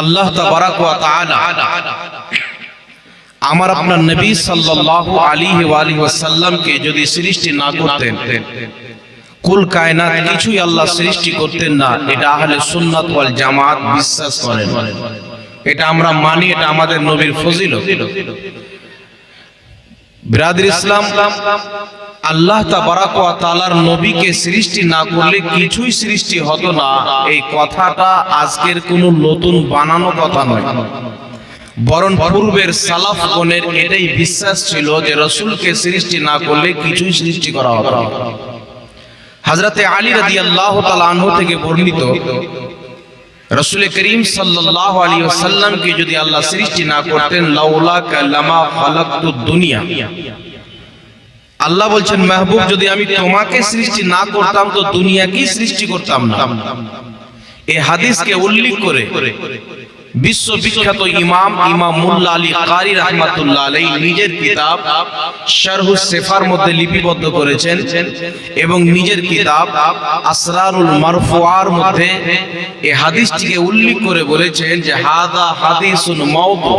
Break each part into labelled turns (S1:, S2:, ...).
S1: আল্লাহ তাবারাক ওয়া তাআলা আমার আপনার নবী সাল্লাল্লাহু আলাইহি ওয়া আলিহি ওয়াসাল্লামকে যদি সৃষ্টি না করতেন, কুল কায়নাত কিছুই আল্লাহ সৃষ্টি করতেন না। এটা আহলে সুন্নাত ওয়াল জামাত বিশ্বাস করেন, এটা আমরা মানি, এটা আমাদের নবীর ফজিলত। বিরাদর ইসলাম, আল্লাহ তাবারাক ওয়া তাআলার নবীকে সৃষ্টি না করলে কিছুই সৃষ্টি হতো না, এই কথাটা আজকের কোনো নতুন বানানো কথা নয়, বরং পূর্বের সালাফগণের এটাই বিশ্বাস ছিল যে রাসূলকে সৃষ্টি না করলে কিছুই সৃষ্টি করা হতো না। হযরতে আলী রাদিয়াল্লাহু তাআলা আনহু থেকে বর্ণিত, রাসূল করিম সাল্লাল্লাহু আলাইহি ওয়াসাল্লামকে যদি আল্লাহ সৃষ্টি না করতেন, লাউলা কালামা খালাকতুদ দুনিয়া, আল্লাহ বলছেন মাহবুব যদি আমি তোমাকে সৃষ্টি না করতাম তো দুনিয়াকে সৃষ্টি করতাম না। এই হাদিসকে উল্লেখ করে বিশ্ববিখ্যাত ইমাম মুল্লা আলী কারি রাহমাতুল্লাহ আলাইহি নিজের কিতাব শারহুস সিফার মধ্যে লিপিবদ্ধ করেছেন এবং নিজের কিতাব আসরারুল মারফুআর মধ্যে এই হাদিসটিকে উল্লেখ করে বলেছেন যে হাযা হাদিসুন মাওযু,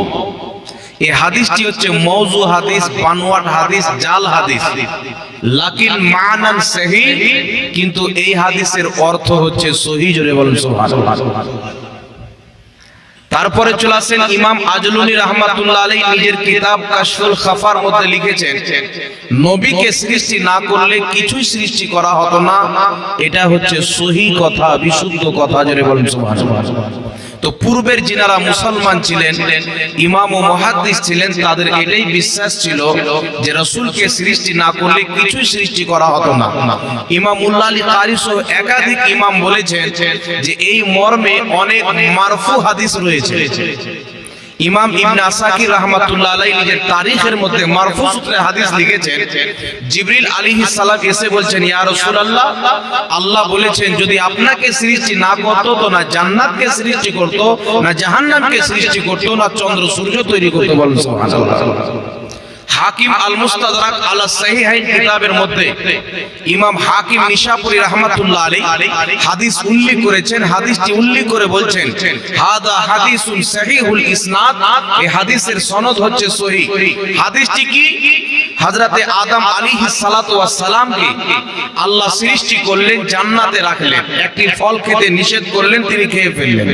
S1: এই হাদিসটি হচ্ছে মওযু হাদিস, বানোয়াট হাদিস, জাল হাদিস, লাকিন মানান সহিহ, কিন্তু এই হাদিসের অর্থ হচ্ছে সহিহ। জোরে বলুন সুবহানাল্লাহ। তারপরে চলে আসেন ইমাম আজলুনী রাহমাতুল্লাহ আলাইহি নিজের কিতাব কাশফুল খাফার মধ্যে লিখেছেন নবীকে সৃষ্টি না করলে কিছুই সৃষ্টি করা হতো না, এটা হচ্ছে সহিহ কথা, বিশুদ্ধ কথা। জোরে বলুন সুবহানাল্লাহ। তো পূর্বের যিনারা মুসলমান ছিলেন, ইমাম ও মুহাদ্দিস ছিলেন, তাদের এটাই বিশ্বাস ছিল যে রাসূলকে সৃষ্টি না করলে কিছুই সৃষ্টি করা হতো না। ইমাম মুল্লা আলী কারি সহ একাধিক ইমাম বলেছেন যে এই মর্মে অনেক মারফু হাদিস রয়েছে। ইমাম ইবনে আসাকির রাহমাতুল্লাহ আলাইহি নিজের তারিখের মধ্যে মারফু সূত্রে হাদিস লিখেছেন, জিবরিল আলাইহিস সালাম এসে বলছেন, ইয়া রাসূলুল্লাহ, আল্লাহ বলেছেন যদি আপনাকে সৃষ্টি না করত তো না জান্নাতকে সৃষ্টি করত, না জাহান্নামকে সৃষ্টি করত, না চন্দ্র সূর্য তৈরি করত। বলেন সুবহানাল্লাহ। হাকিম আল মুস্তাদরাক আলা সাহিহাইন কিতাবের মধ্যে ইমাম হাকিম নিশাপুরী রাহমাতুল্লাহ আলাইহি হাদিস উল্লেখ করেছেন, হাদিসটি উল্লেখ করে বলছেন হাদা হাদিসুন সহিহুল ইসনাদ, এই হাদিসের সনদ হচ্ছে সহিহ। হাদিসটি কি? হযরতে আদম আলাইহিস সালাতু ওয়াস সালামকে আল্লাহ সৃষ্টি করলেন, জান্নাতে রাখলেন, একটি ফল খেতে নিষেধ করলেন, তিনি খেয়ে ফেললেন।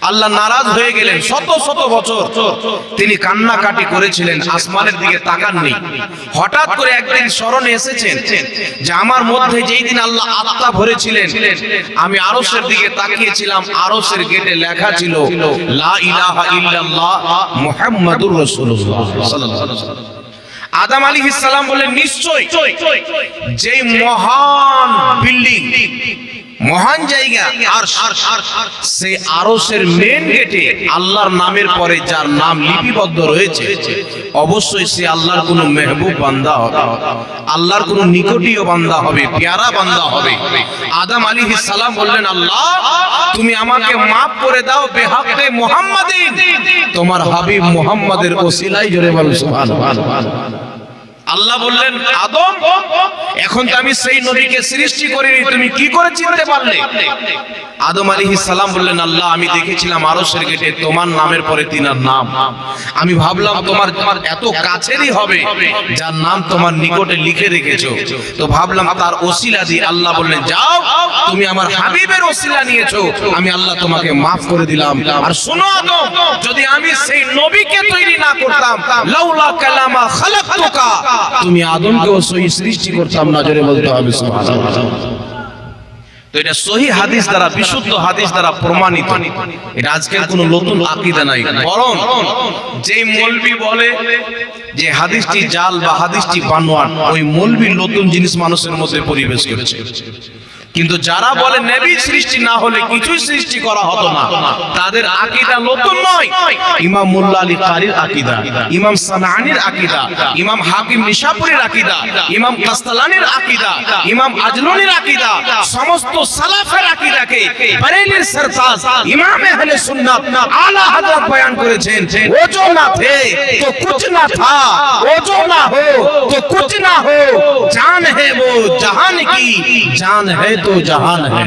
S1: আল্লাহ নারাজ হয়ে গেলেন, শত শত বছর তিনি কান্নাকাটি করেছিলেন, আসমানের দিকে তাকাননি। হঠাৎ করে একদিন স্মরণে এসেছেন যে আমার মধ্যে যেই দিন আল্লাহ আত্মা ভরেছিলেন, আমি আরশের দিকে তাকিয়েছিলাম, আরশের গেটে লেখা ছিল লা ইলাহা ইল্লাল্লাহ মুহাম্মাদুর রাসূলুল্লাহ সাল্লাল্লাহু আলাইহি ওয়াসাল্লাম। আদম আলাইহিস সালাম বলেন নিশ্চয় যেই মহান বিল্ডিং, মহান জায়গা আরশ, সেই আরশের মেন গেটে আল্লাহর নামের পরে যার নাম লিপিবদ্ধ রয়েছে অবশ্যই সে আল্লাহর কোনো মেহবুব বান্দা হবে, আল্লাহর কোনো নিকটীয় বান্দা হবে, প্যারা বান্দা হবে। আদম আলাইহিস সালাম বললেন, আল্লাহ তুমি আমাকে maaf করে দাও বেহাক্কে মুহাম্মাদিন, তোমার হাবিব মুহাম্মাদের ওসিলায়। জোরে বলুন সুবহানাল্লাহ। আল্লাহ বললেন, আদম এখন তো আমি সেই নবীকে সৃষ্টি করিনি, তুমি কি করে চিনতে পারলে? আদম আলাইহিস সালাম বললেন, আল্লাহ আমি দেখেছিলাম আরশের গেটে তোমার নামের পরে তিনার নাম, আমি ভাবলাম তোমার এত কাছেরই হবে যার নাম তোমার নিকটে লিখে রেখেছো, তো ভাবলাম তার ওসিলা দিয়ে। আল্লাহ বললেন, যাও তুমি আমার হাবিবের ওসিলা নিয়েছো, আমি আল্লাহ তোমাকে maaf করে দিলাম। আর শোনো আদম, যদি আমি সেই নবীকে তৈরি না করতাম, লাউলা কালামা খালাকতুকা, তুমি আদমকেও সহি সৃষ্টি করতাম না। জোরে বলতে হবে সুবহানাল্লাহ। তো এটা সহিহ হাদিস দ্বারা, বিশুদ্ধ হাদিস দ্বারা প্রমাণিত। এটা আজকের কোনো নতুন আকীদা নাই, বরং যেই মৌলবি বলে যে হাদিসটি জাল বা হাদিসটি বানোয়াট, ওই মৌলবি নতুন জিনিস মানুষের মধ্যে পরিবেশ করেছে। কিন্তু যারা বলে নবী সৃষ্টি না হলে কিছুই সৃষ্টি করা হতো না, তাদের আকীদা নতুন নয়। ইমাম মুল্লা আলী কারির আকীদা, ইমাম সানাআনির আকীদা, ইমাম হাকিম নিশাপুরীর আকীদা, ইমাম কাসতালানির আকীদা, ইমাম আজলুনির আকীদা, সমস্ত সালাফের আকীদাকে বরেলির সরতাজ ইমাম আহলে সুন্নাত আলা হযরত বয়ান করেছেন। ও जो ना थे तो कुछ ना था, वो जो ना हो तो कुछ ना हो, जान है वो जहान की, जान है तो जहान है।